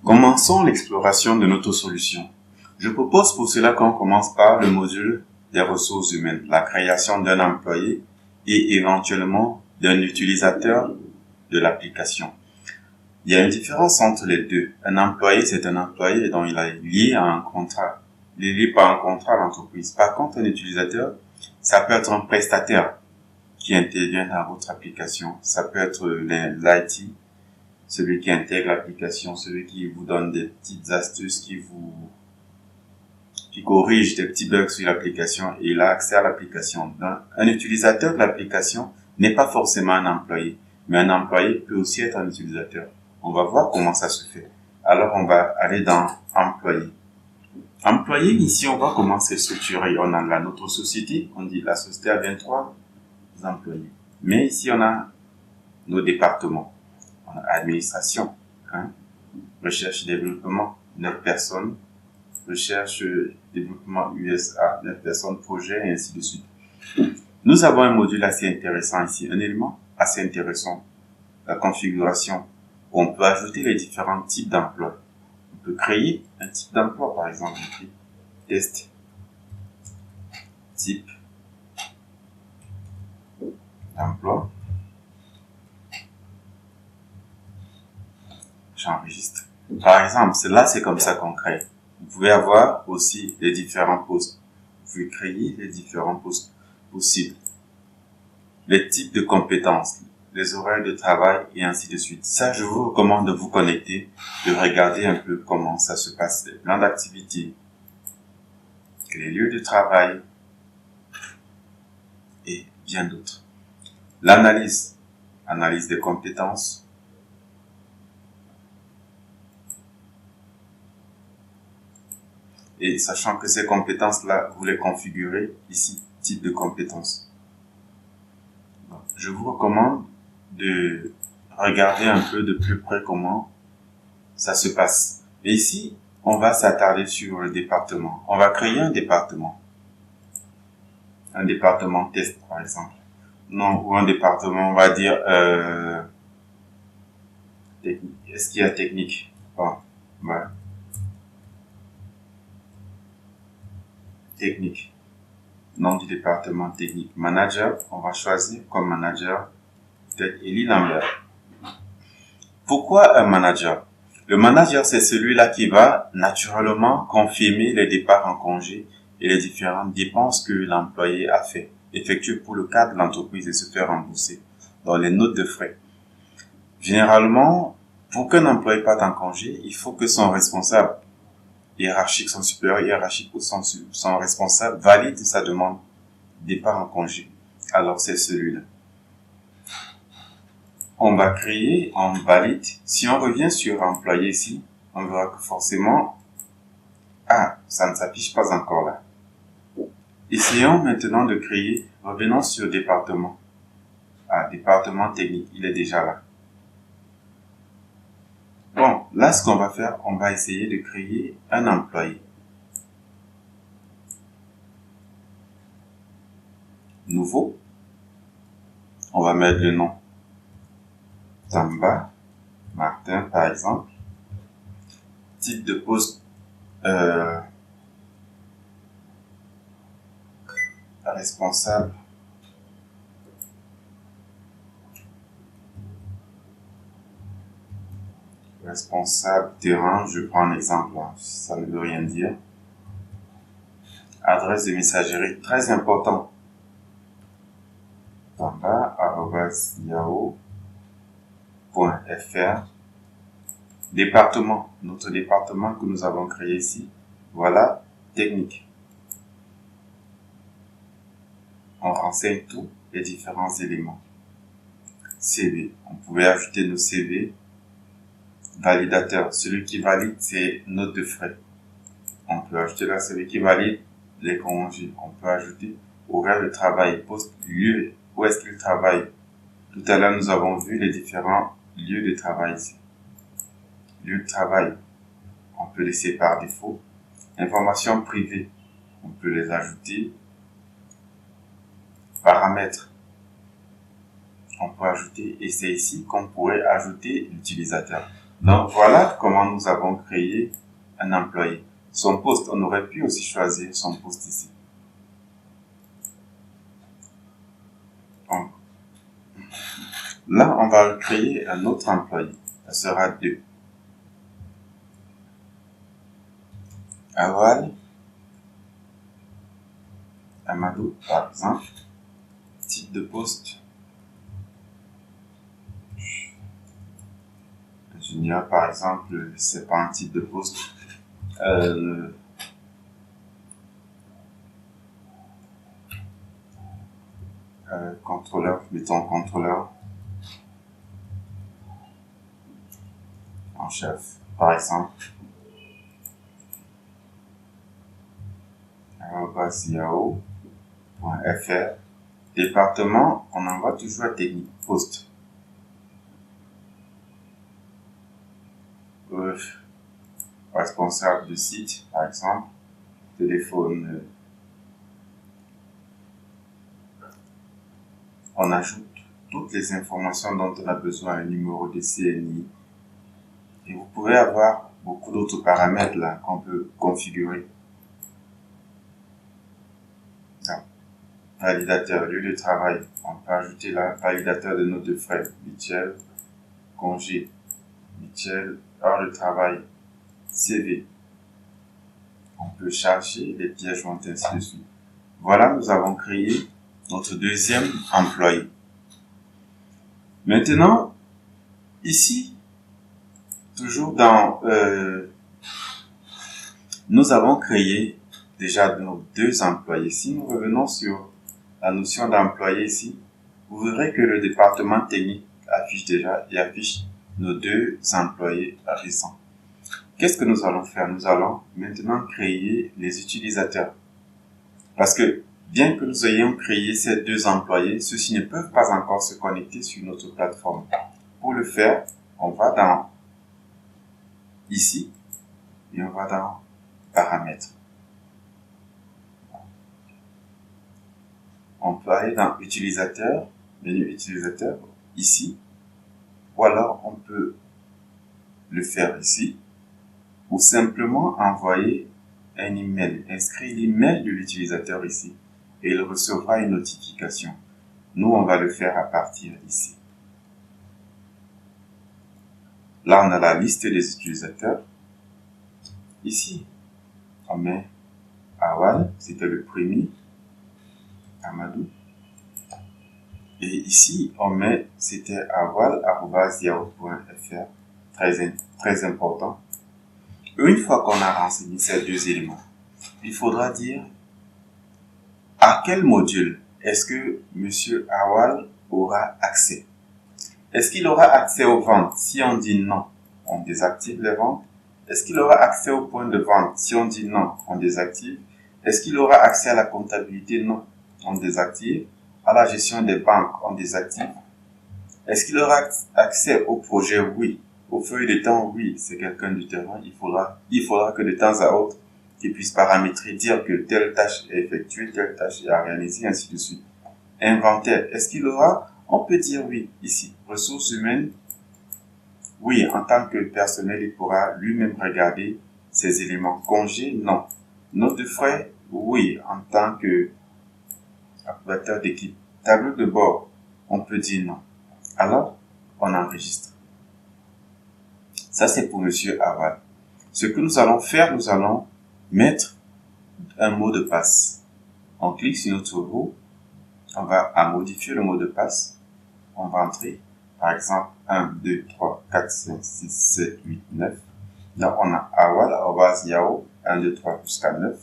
Commençons l'exploration de notre solution. Je propose pour cela qu'on commence par le module des ressources humaines, la création d'un employé et éventuellement d'un utilisateur de l'application. Il y a une différence entre les deux. Un employé, c'est un employé dont il est lié à un contrat. Il est lié par un contrat à l'entreprise. Par contre, un utilisateur, ça peut être un prestataire qui intervient dans votre application. Ça peut être l'IT, celui qui intègre l'application, celui qui vous donne des petites astuces, qui corrige des petits bugs sur l'application et il a accès à l'application. Un utilisateur de l'application n'est pas forcément un employé, mais un employé peut aussi être un utilisateur. On va voir comment ça se fait. Alors, on va aller dans employé. Employé, ici, on va commencer à structurer. On a là notre société. On dit la société a 23 employés. Mais ici, on a nos départements. On a administration, recherche et développement, 9 personnes. Recherche, développement USA, 9 personnes, projet, et ainsi de suite. Nous avons un module assez intéressant ici, un élément assez intéressant, la configuration, où on peut ajouter les différents types d'emplois. On peut créer un type d'emploi, par exemple, ici, test, type d'emploi. J'enregistre. Par exemple, c'est comme ça qu'on crée. Vous pouvez avoir aussi les différents postes. Vous pouvez créer les différents postes possibles. Les types de compétences, les horaires de travail et ainsi de suite. Ça, je vous recommande de vous connecter, de regarder un peu comment ça se passe, les plans d'activité, les lieux de travail et bien d'autres. L'analyse, analyse des compétences. Et sachant que ces compétences-là, vous les configurez ici, type de compétences. Donc, je vous recommande de regarder un peu de plus près comment ça se passe. Et ici, on va s'attarder sur le département. On va créer un département. Un département test, par exemple. Non, ou un département, on va dire, technique. Est-ce qu'il y a technique? Bon, voilà. Technique. Nom du département technique. Manager, on va choisir comme manager peut-être Elie Lambert. Pourquoi un manager? Le manager, c'est celui-là qui va naturellement confirmer les départs en congé et les différentes dépenses que l'employé a effectuées pour le cadre de l'entreprise et se faire rembourser dans les notes de frais. Généralement, pour qu'un employé parte en congé, il faut que son responsable hiérarchique, son supérieur hiérarchique ou son responsable valide sa demande de départ en congé. Alors, c'est celui-là. On va créer, on valide. Si on revient sur employé ici, on verra que forcément, ça ne s'affiche pas encore là. Essayons maintenant de créer, revenons sur département. Département technique, il est déjà là. Bon, là, ce qu'on va faire, on va essayer de créer un employé. Nouveau. On va mettre le nom. Tamba, Martin, par exemple. Type de poste, responsable. Responsable terrain, je prends un exemple, ça ne veut rien dire. Adresse de messagerie, très important. tamba@yahoo.fr. Département, notre département que nous avons créé ici. Voilà, technique. On renseigne tous les différents éléments. CV, on pouvait ajouter nos CV. Validateur, celui qui valide ses notes de frais. On peut ajouter là celui qui valide les congés. On peut ajouter horaire de travail, poste, lieu, où est-ce qu'il travaille. Tout à l'heure, nous avons vu les différents lieux de travail ici. Lieu de travail, on peut laisser par défaut. Informations privées, on peut les ajouter. Paramètres, on peut ajouter, et c'est ici qu'on pourrait ajouter l'utilisateur. Donc voilà comment nous avons créé un employé. Son poste, on aurait pu aussi choisir son poste ici. Donc, là, on va créer un autre employé. Ça sera 2. Awal, Amadou, par exemple. Type de poste. Junior, par exemple, c'est pas un type de poste. Contrôleur, mettons contrôleur en chef, par exemple. yahoo.fr. Département, on envoie toujours à technique. Poste. Responsable de site, par exemple. Téléphone. On ajoute toutes les informations dont on a besoin, un numéro de CNI. Et vous pouvez avoir beaucoup d'autres paramètres là qu'on peut configurer. Donc, validateur, lieu de travail. On peut ajouter là, validateur de notes de frais, mutuelle, congé, mutuelle, heure de travail, CV. On peut charger les pièces jointes, ainsi de suite. Voilà, nous avons créé notre deuxième employé. Maintenant, ici, toujours dans... nous avons créé déjà nos 2 employés. Si nous revenons sur la notion d'employé ici, vous verrez que le département technique affiche déjà et affiche nos 2 employés récents. Qu'est-ce que nous allons faire? Nous allons maintenant créer les utilisateurs. Parce que bien que nous ayons créé ces 2 employés, ceux-ci ne peuvent pas encore se connecter sur notre plateforme. Pour le faire, on va dans ici et on va dans paramètres. On peut aller dans utilisateur, menu utilisateur, ici, ou alors on peut le faire ici, ou simplement envoyer un email, inscrire l'email de l'utilisateur ici, et il recevra une notification. Nous, on va le faire à partir d'ici. Là, on a la liste des utilisateurs. Ici, on met Awal, c'était le premier, Amadou. Et ici, on met, c'était awal@yahoo.fr, très important. Une fois qu'on a renseigné ces 2 éléments, il faudra dire à quel module est-ce que Monsieur Awal aura accès. Est-ce qu'il aura accès aux ventes? Si on dit non, on désactive les ventes. Est-ce qu'il aura accès au point de vente? Si on dit non, on désactive. Est-ce qu'il aura accès à la comptabilité? Non, on désactive. À la gestion des banques, on désactive. Est-ce qu'il aura accès au projet? Oui. Aux feuilles de temps? Oui. C'est quelqu'un du terrain. Il faudra que de temps à autre, qu'il puisse paramétrer, dire que telle tâche est effectuée, telle tâche est à réaliser, ainsi de suite. Inventaire. Est-ce qu'il aura? On peut dire oui ici. Ressources humaines. Oui, en tant que personnel, il pourra lui-même regarder ces éléments. Congé? Non. Note de frais? Oui, en tant que approbateur d'équipe. Tableau de bord? On peut dire non. Alors, on enregistre. Ça, c'est pour Monsieur Awal. Ce que nous allons faire, nous allons mettre un mot de passe. On clique sur notre roue. On va modifier le mot de passe. On va entrer, par exemple, 1, 2, 3, 4, 5, 6, 7, 8, 9. Là, on a awal@yahoo, 1, 2, 3 jusqu'à 9.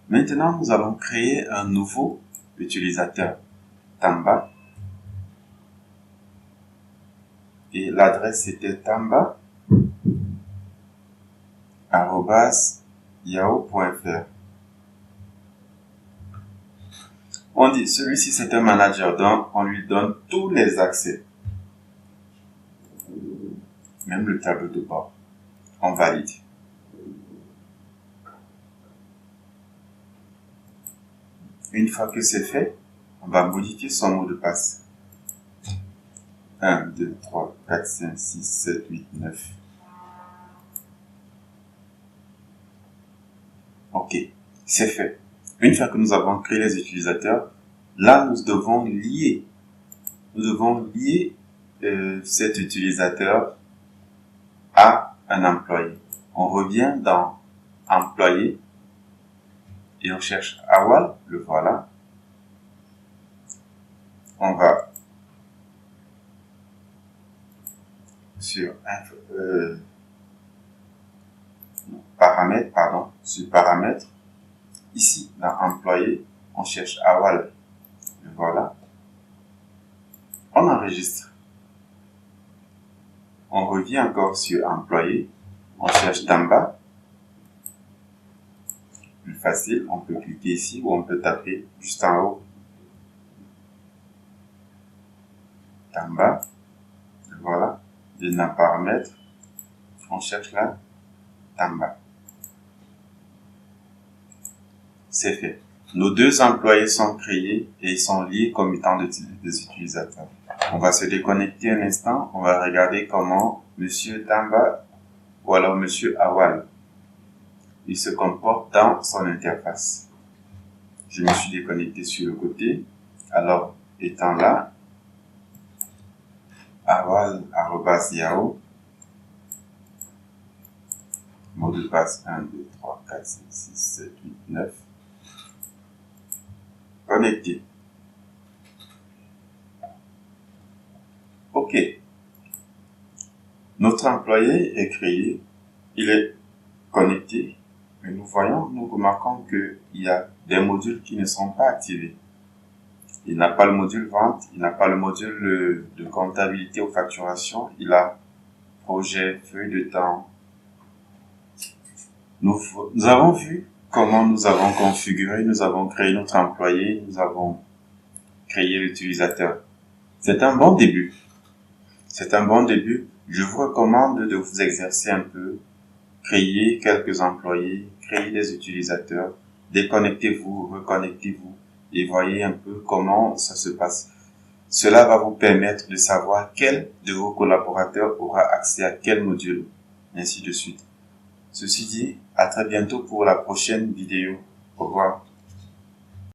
Maintenant, nous allons créer un nouveau utilisateur, Tamba. Et l'adresse c'était tamba@yahoo.fr. On dit, celui-ci c'est un manager, donc on lui donne tous les accès. Même le tableau de bord. On valide. Une fois que c'est fait, on va modifier son mot de passe. 1, 2, 3, 4, 5, 6, 7, 8, 9. Ok, c'est fait. Une fois que nous avons créé les utilisateurs, là, nous devons lier cet utilisateur à un employé. On revient dans employé et on cherche Awal, le voilà. On va sur paramètres, ici dans employé, on cherche Awal, le voilà. On enregistre. On revient encore sur employé, on cherche Tamba. Plus facile, on peut cliquer ici ou on peut taper juste en haut. Tamba, voilà. Dans paramètres, on cherche là Tamba. C'est fait. Nos deux employés sont créés et ils sont liés comme étant des utilisateurs. On va se déconnecter un instant, on va regarder comment Monsieur Tamba ou alors Monsieur Awal il se comporte dans son interface. Je me suis déconnecté sur le côté. Alors, étant là, awal@yahoo, mot de passe 1, 2, 3, 4, 5, 6, 7, 8, 9. Connecté. OK. Notre employé est créé, il est connecté, mais nous remarquons qu'il y a des modules qui ne sont pas activés. Il n'a pas le module vente, il n'a pas le module de comptabilité ou facturation, il a projet, feuille de temps. Nous avons vu comment nous avons configuré, nous avons créé notre employé, nous avons créé l'utilisateur. C'est un bon début. C'est un bon début. Je vous recommande de vous exercer un peu, créer quelques employés, créer des utilisateurs, déconnectez-vous, reconnectez-vous et voyez un peu comment ça se passe. Cela va vous permettre de savoir quel de vos collaborateurs aura accès à quel module, ainsi de suite. Ceci dit, à très bientôt pour la prochaine vidéo. Au revoir.